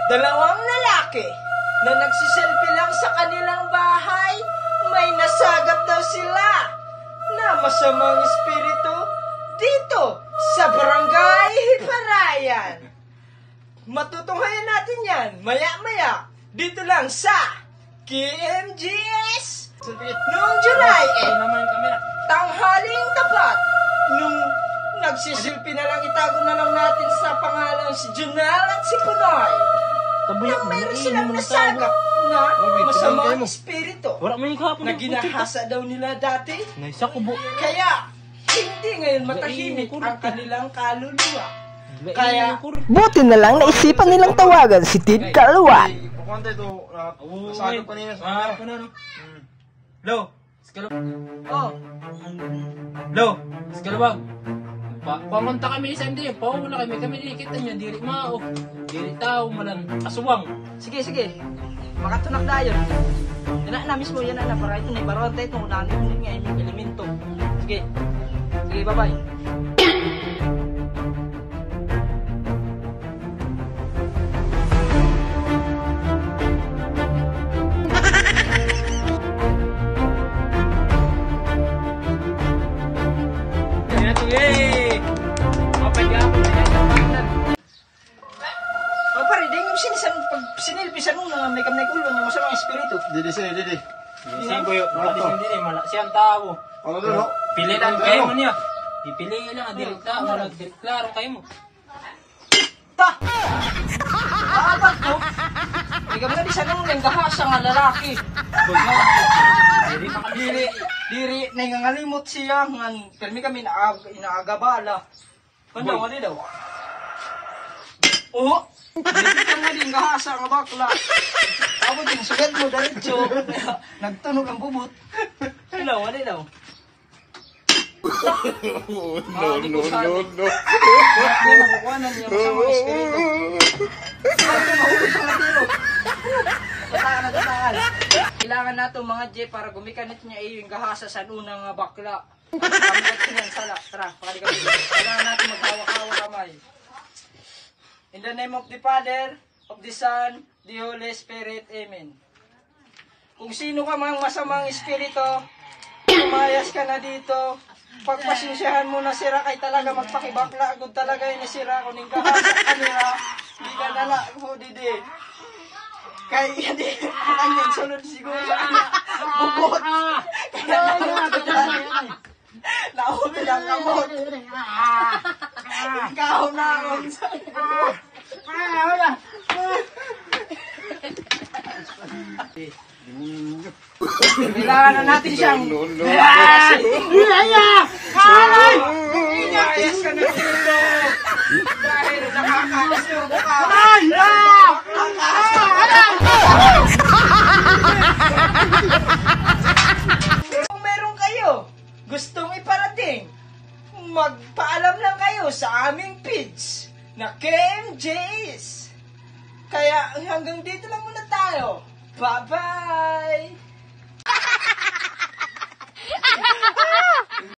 Dalawang lalaki na nagsiselfie lang sa kanilang bahay, may nasagap daw sila na masamang espiritu dito sa Barangay Hiparayan. Matutunghayan natin yan maya-maya dito lang sa KMGS noong July 8, tanghaling tapat, nung nagsisilpi na lang, itago na lang natin sa pangalan si Junel at si Punoy, nang mayroon silang nasagap na masamang espiritu na ginahasa daw nila dati, kaya hindi ngayon matahimik ang kanilang kaluluwa. Kaya Buti na lang naisipan nilang tawagan si Tid Kalawat. Nasagap kanina sa kanina. Lo, Skalabag. Pamunta kami sa hindi, wala kami nakikita niya, diri mao, diri tao, malang aswang. sige, makatunak na yun. Yan na mismo, yan na, para ito na ibaronte itong unanin nga yung elemento. Sige, bye-bye. Sinilpisan mo na may kamay kulon yung masamang espiritu. Didi. Boyo, siyang tao. Ano doon, ho? Pili lang kayo mo niya. Ipili lang, direct tao, klaro kayo mo. Ta! Aabag ko! May kamay di siya nung nanggahasa nga lalaki. Diri, nangangalimot siya. Kalmi kami inaagabala. Kanda, wali daw. Oo! Dito ka mo din gahasa nga bakla. Ako din, sugat mo diretso. Nagtunog ang bubot. Wala daw. No. Hindi nakukuhanan niya masamang espiritu. Hindi mahulog sa matiro. Tataan. Kailangan nato mga J para gumikanit niya yung gahasa sa unang bakla. Kamigat siya sala. Tara, pakali kami. Kailangan nato maghawak-hawak kamay. In the name of the Father, of the Son, the Holy Spirit. Amen. Kung sino ka mang masamang espiritu, umayas ka na dito. Pagpasensyahan mo na sira kay talaga magpakibakla. Agad talaga yung nasira ko ning kahasa kanila. Hindi ka nala ko didi. Kaya hindi kanyang sunod siguro. Bukot. Kaya nauli lang kamot. Ikaw na akong kailangan na natin siyang ayas ka na dito dahil nakakaisturbo ka. Kung meron kayo gustong iparating, magpaalam lang kayo sa aming page na KMJs. Kaya hanggang dito lang muna tayo. Bye-bye!